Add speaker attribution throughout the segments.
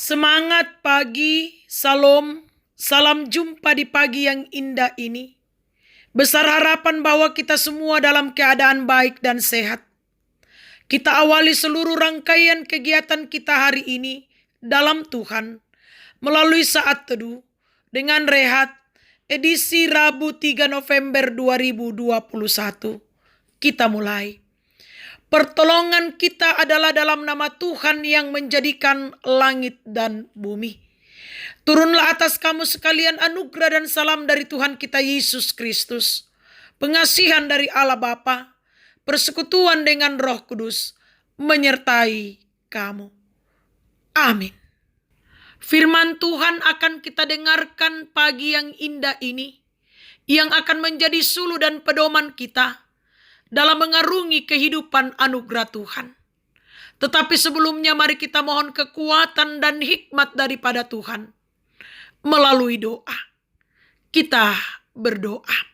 Speaker 1: Semangat pagi, salam jumpa di pagi yang indah ini. Besar harapan bahwa kita semua dalam keadaan baik dan sehat. Kita awali seluruh rangkaian kegiatan kita hari ini dalam Tuhan melalui saat teduh dengan rehat edisi Rabu 3 November 2021. Kita mulai. Pertolongan kita adalah dalam nama Tuhan yang menjadikan langit dan bumi. Turunlah atas kamu sekalian anugerah dan salam dari Tuhan kita Yesus Kristus. Pengasihan dari Allah Bapa, persekutuan dengan Roh Kudus, menyertai kamu. Amin. Firman Tuhan akan kita dengarkan pagi yang indah ini, yang akan menjadi suluh dan pedoman kita dalam mengarungi kehidupan anugerah Tuhan. Tetapi sebelumnya mari kita mohon kekuatan dan hikmat daripada Tuhan melalui doa. Kita berdoa.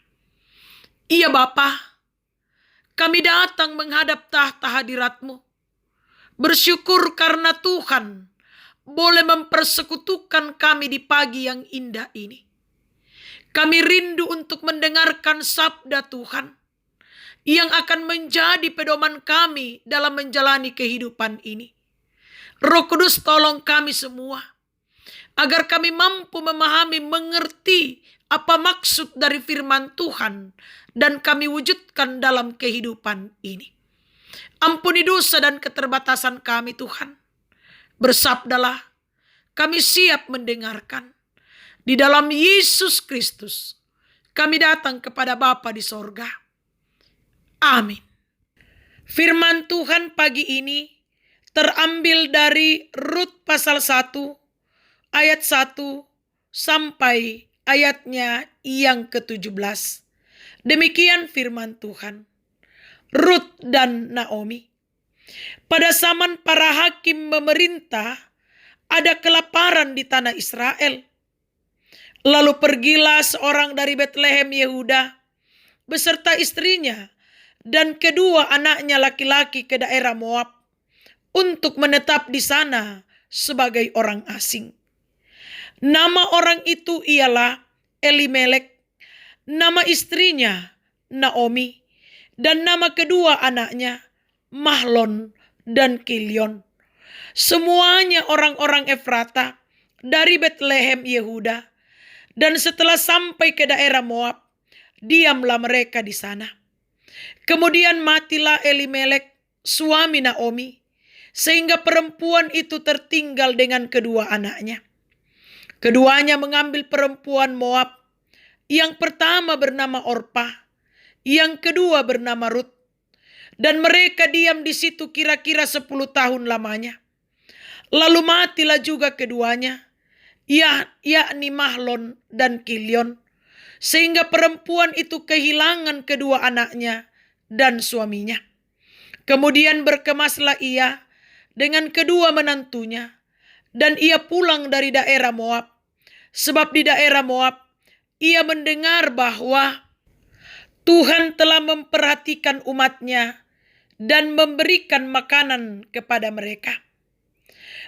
Speaker 1: Ya Bapa, kami datang menghadap tahta hadirat-Mu. Bersyukur karena Tuhan boleh mempersekutukan kami di pagi yang indah ini. Kami rindu untuk mendengarkan sabda Tuhan yang akan menjadi pedoman kami dalam menjalani kehidupan ini. Roh Kudus, tolong kami semua agar kami mampu memahami, mengerti apa maksud dari firman Tuhan dan kami wujudkan dalam kehidupan ini. Ampuni dosa dan keterbatasan kami Tuhan. Bersabdalah, kami siap mendengarkan. Di dalam Yesus Kristus kami datang kepada Bapa di sorga. Amin. Firman Tuhan pagi ini terambil dari Rut pasal 1 ayat 1 sampai ayatnya yang ke-17. Demikian firman Tuhan. Rut dan Naomi. Pada zaman para hakim memerintah, ada kelaparan di tanah Israel. Lalu pergilah seorang dari Betlehem Yehuda beserta istrinya dan kedua anaknya laki-laki ke daerah Moab untuk menetap di sana sebagai orang asing. Nama orang itu ialah Elimelek, nama istrinya Naomi, dan nama kedua anaknya Mahlon dan Kilion. Semuanya orang-orang Efrata dari Betlehem Yehuda, dan setelah sampai ke daerah Moab, diamlah mereka di sana. Kemudian matilah Elimelek, suami Naomi, sehingga perempuan itu tertinggal dengan kedua anaknya. Keduanya mengambil perempuan Moab, yang pertama bernama Orpah, yang kedua bernama Rut, dan mereka diam di situ kira-kira 10 tahun lamanya. Lalu matilah juga keduanya, yakni Mahlon dan Kilion, sehingga perempuan itu kehilangan kedua anaknya dan suaminya. Kemudian berkemaslah ia dengan kedua menantunya, dan ia pulang dari daerah Moab. Sebab di daerah Moab ia mendengar bahwa Tuhan telah memperhatikan umatnya dan memberikan makanan kepada mereka.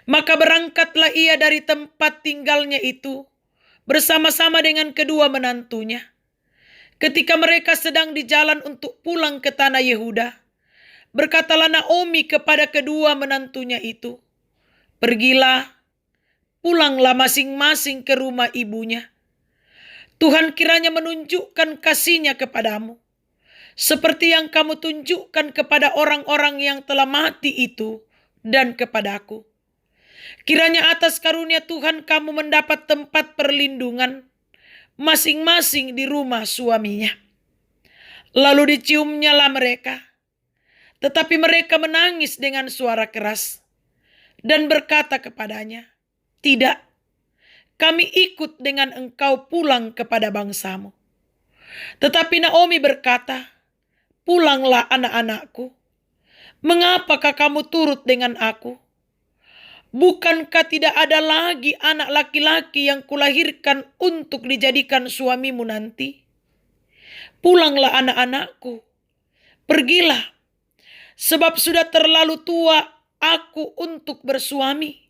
Speaker 1: Maka berangkatlah ia dari tempat tinggalnya itu bersama-sama dengan kedua menantunya. Ketika mereka sedang di jalan untuk pulang ke tanah Yehuda, berkatalah Naomi kepada kedua menantunya itu, "Pergilah, pulanglah masing-masing ke rumah ibunya. Tuhan kiranya menunjukkan kasih-Nya kepadamu, seperti yang kamu tunjukkan kepada orang-orang yang telah mati itu dan kepadaku. Kiranya atas karunia Tuhan kamu mendapat tempat perlindungan masing-masing di rumah suaminya." Lalu diciumnyalah mereka, tetapi mereka menangis dengan suara keras dan berkata kepadanya, "Tidak, kami ikut dengan engkau pulang kepada bangsamu." Tetapi Naomi berkata, "Pulanglah anak-anakku, mengapakah kamu turut dengan aku? Bukankah tidak ada lagi anak laki-laki yang kulahirkan untuk dijadikan suamimu nanti? Pulanglah anak-anakku, pergilah, sebab sudah terlalu tua aku untuk bersuami."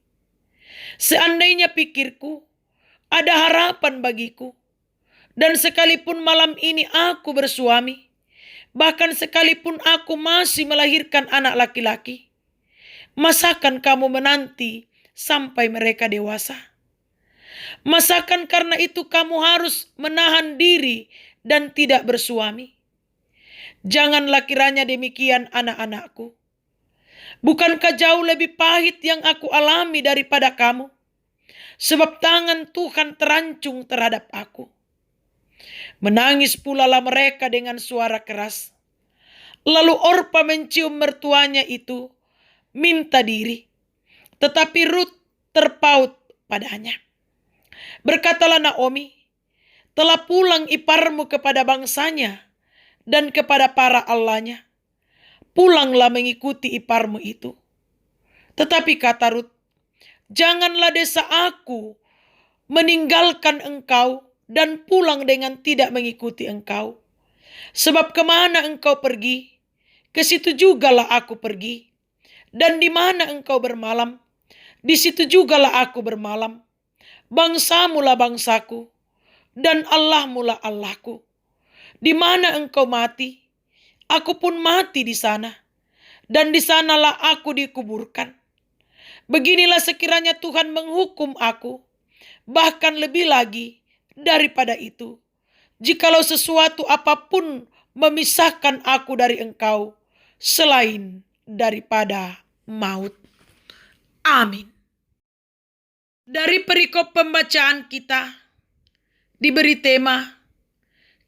Speaker 1: Seandainya pikirku, ada harapan bagiku. Dan sekalipun malam ini aku bersuami, bahkan sekalipun aku masih melahirkan anak laki-laki, masakan kamu menanti sampai mereka dewasa? Masakan karena itu kamu harus menahan diri dan tidak bersuami? Janganlah kiranya demikian anak-anakku. Bukankah jauh lebih pahit yang aku alami daripada kamu? Sebab tangan Tuhan terancung terhadap aku. Menangis pula lah mereka dengan suara keras. Lalu Orpa mencium mertuanya itu, minta diri. Tetapi Rut terpaut padanya. Berkatalah Naomi, telah pulang iparmu kepada bangsanya dan kepada para allahnya. Pulanglah mengikuti iparmu itu. Tetapi kata Rut, janganlah desa aku meninggalkan engkau dan pulang dengan tidak mengikuti engkau. Sebab kemana engkau pergi, ke situ jugalah aku pergi. Dan di mana engkau bermalam, di situ jugalah aku bermalam. Bangsamu lah bangsaku, dan Allahmu lah Allahku. Di mana engkau mati, aku pun mati di sana. Dan di sanalah aku dikuburkan. Beginilah sekiranya Tuhan menghukum aku, bahkan lebih lagi daripada itu, jikalau sesuatu apapun memisahkan aku dari engkau, selain daripada maut. Amin. Dari perikop pembacaan kita diberi tema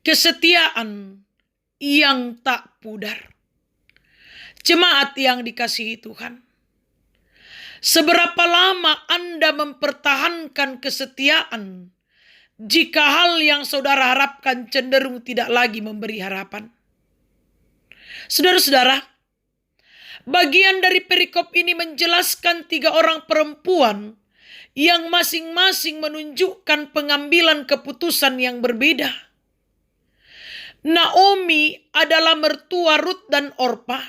Speaker 1: kesetiaan yang tak pudar. Jemaat yang dikasihi Tuhan, seberapa lama Anda mempertahankan kesetiaan jika hal yang saudara harapkan cenderung tidak lagi memberi harapan? Saudara-saudara, bagian dari perikop ini menjelaskan 3 orang perempuan yang masing-masing menunjukkan pengambilan keputusan yang berbeda. Naomi adalah mertua Rut dan Orpa,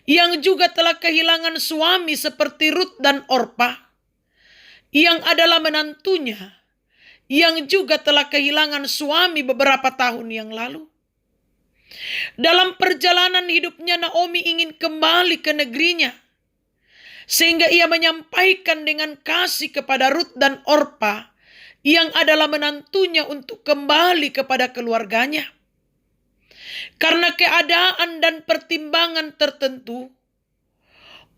Speaker 1: yang juga telah kehilangan suami seperti Rut dan Orpa, yang adalah menantunya, yang juga telah kehilangan suami beberapa tahun yang lalu. Dalam perjalanan hidupnya, Naomi ingin kembali ke negerinya, sehingga ia menyampaikan dengan kasih kepada Rut dan Orpa, yang adalah menantunya, untuk kembali kepada keluarganya. Karena keadaan dan pertimbangan tertentu,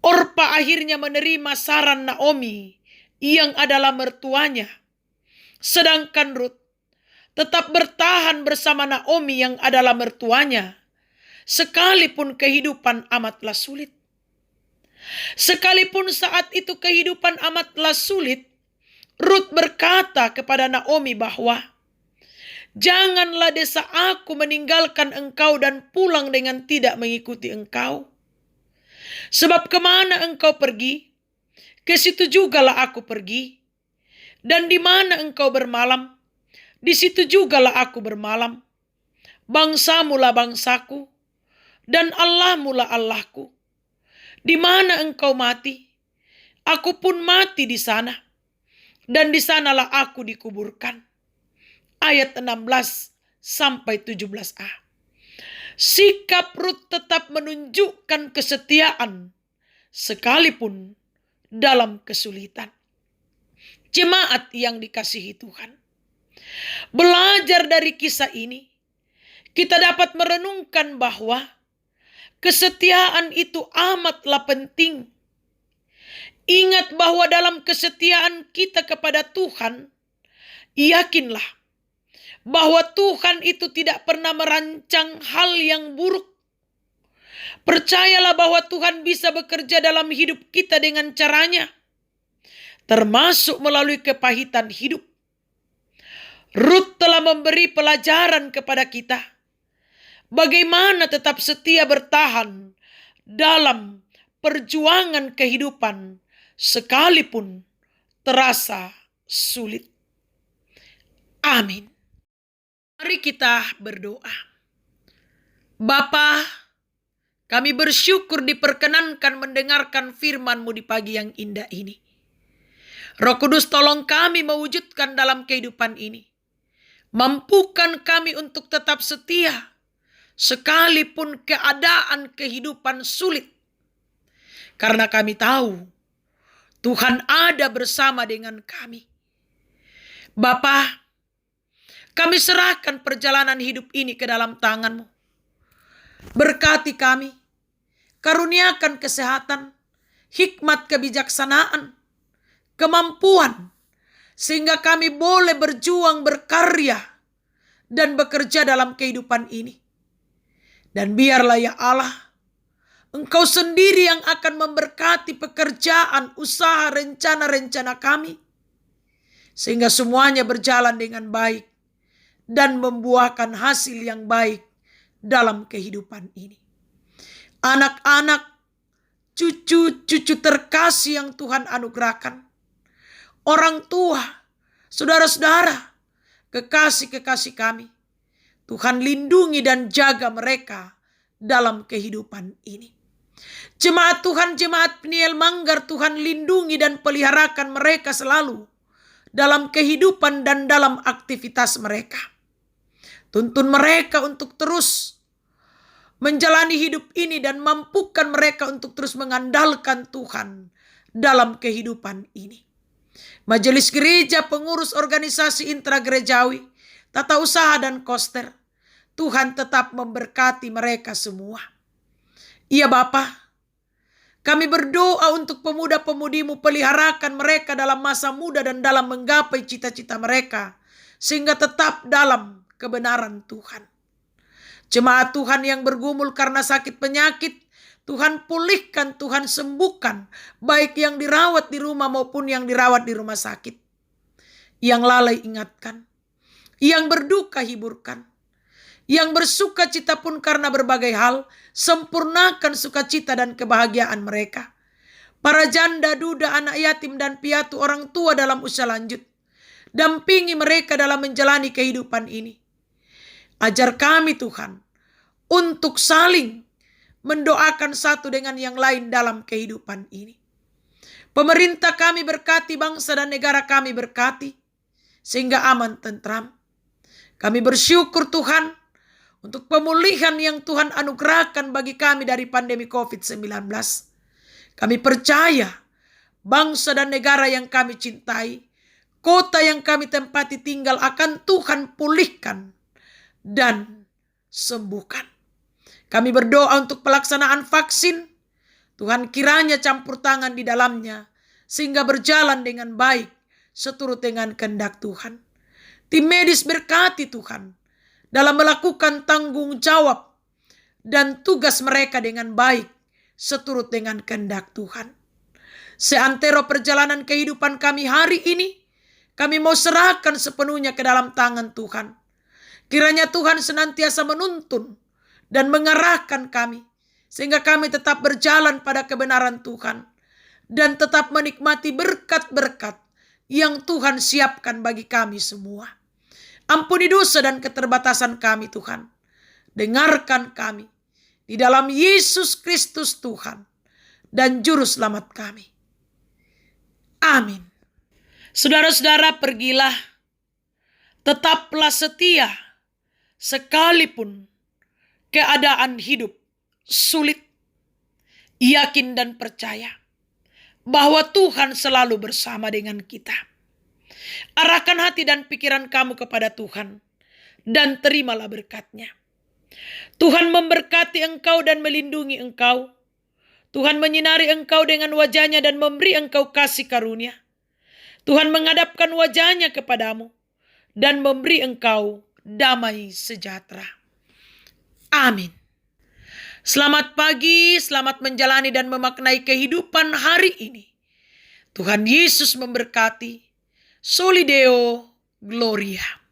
Speaker 1: Orpa akhirnya menerima saran Naomi, yang adalah mertuanya. Sedangkan Rut tetap bertahan bersama Naomi, yang adalah mertuanya, sekalipun kehidupan amatlah sulit. Sekalipun saat itu kehidupan amatlah sulit, Rut berkata kepada Naomi bahwa, janganlah desa aku meninggalkan engkau dan pulang dengan tidak mengikuti engkau. Sebab kemana engkau pergi, ke situ jugalah aku pergi. Dan di mana engkau bermalam, di situ jugalah aku bermalam. Bangsamu lah bangsaku, dan Allahmu lah Allahku. Di mana engkau mati, aku pun mati di sana. Dan di sanalah aku dikuburkan. Ayat 16 sampai 17a. Sikap Rut tetap menunjukkan kesetiaan sekalipun dalam kesulitan. Jemaat yang dikasihi Tuhan, belajar dari kisah ini, kita dapat merenungkan bahwa kesetiaan itu amatlah penting. Ingat bahwa dalam kesetiaan kita kepada Tuhan, yakinlah bahwa Tuhan itu tidak pernah merancang hal yang buruk. Percayalah bahwa Tuhan bisa bekerja dalam hidup kita dengan caranya, termasuk melalui kepahitan hidup. Rut telah memberi pelajaran kepada kita bagaimana tetap setia bertahan dalam perjuangan kehidupan sekalipun terasa sulit. Amin. Mari kita berdoa. Bapa, kami bersyukur diperkenankan mendengarkan firman-Mu di pagi yang indah ini. Roh Kudus, tolong kami mewujudkan dalam kehidupan ini. Mampukan kami untuk tetap setia, sekalipun keadaan kehidupan sulit. Karena kami tahu Tuhan ada bersama dengan kami. Bapa, kami serahkan perjalanan hidup ini ke dalam tangan-Mu. Berkati kami, karuniakan kesehatan, hikmat kebijaksanaan, kemampuan, sehingga kami boleh berjuang, berkarya, dan bekerja dalam kehidupan ini. Dan biarlah ya Allah, Engkau sendiri yang akan memberkati pekerjaan, usaha, rencana-rencana kami. Sehingga semuanya berjalan dengan baik dan membuahkan hasil yang baik dalam kehidupan ini. Anak-anak, cucu-cucu terkasih yang Tuhan anugerahkan, orang tua, saudara-saudara, kekasih-kekasih kami, Tuhan lindungi dan jaga mereka dalam kehidupan ini. Jemaat Tuhan, jemaat Peniel Manggar, Tuhan lindungi dan peliharakan mereka selalu dalam kehidupan dan dalam aktivitas mereka. Tuntun mereka untuk terus menjalani hidup ini dan mampukan mereka untuk terus mengandalkan Tuhan dalam kehidupan ini. Majelis gereja, pengurus organisasi intragerejawi, tata usaha dan koster, Tuhan tetap memberkati mereka semua. Iya Bapa, kami berdoa untuk pemuda-pemudi-Mu, peliharakan mereka dalam masa muda dan dalam menggapai cita-cita mereka, sehingga tetap dalam kebenaran Tuhan. Jemaat Tuhan yang bergumul karena sakit penyakit, Tuhan pulihkan, Tuhan sembuhkan, baik yang dirawat di rumah maupun yang dirawat di rumah sakit. Yang lalai ingatkan, yang berduka hiburkan, yang bersuka cita pun karena berbagai hal, sempurnakan sukacita dan kebahagiaan mereka. Para janda, duda, anak yatim dan piatu, orang tua dalam usia lanjut, dampingi mereka dalam menjalani kehidupan ini. Ajar kami Tuhan untuk saling mendoakan satu dengan yang lain dalam kehidupan ini. Pemerintah kami berkati, bangsa dan negara kami berkati, sehingga aman tentram. Kami bersyukur Tuhan untuk pemulihan yang Tuhan anugerahkan bagi kami dari pandemi COVID-19. Kami percaya bangsa dan negara yang kami cintai, kota yang kami tempati tinggal akan Tuhan pulihkan dan sembuhkan. Kami berdoa untuk pelaksanaan vaksin. Tuhan kiranya campur tangan di dalamnya sehingga berjalan dengan baik seturut dengan kehendak Tuhan. Tim medis berkati Tuhan dalam melakukan tanggung jawab dan tugas mereka dengan baik seturut dengan kehendak Tuhan. Seantero perjalanan kehidupan kami hari ini, kami mau serahkan sepenuhnya ke dalam tangan Tuhan. Kiranya Tuhan senantiasa menuntun dan mengarahkan kami, sehingga kami tetap berjalan pada kebenaran Tuhan dan tetap menikmati berkat-berkat yang Tuhan siapkan bagi kami semua. Ampuni dosa dan keterbatasan kami Tuhan. Dengarkan kami di dalam Yesus Kristus Tuhan dan Juru Selamat kami. Amin. Saudara-saudara, pergilah, tetaplah setia sekalipun keadaan hidup sulit. Yakin dan percaya bahwa Tuhan selalu bersama dengan kita. Arahkan hati dan pikiran kamu kepada Tuhan dan terimalah berkat-Nya. Tuhan memberkati engkau dan melindungi engkau. Tuhan menyinari engkau dengan wajah-Nya dan memberi engkau kasih karunia. Tuhan menghadapkan wajah-Nya kepadamu dan memberi engkau damai sejahtera. Amin. Selamat pagi, selamat menjalani dan memaknai kehidupan hari ini. Tuhan Yesus memberkati. Soli Deo Gloria.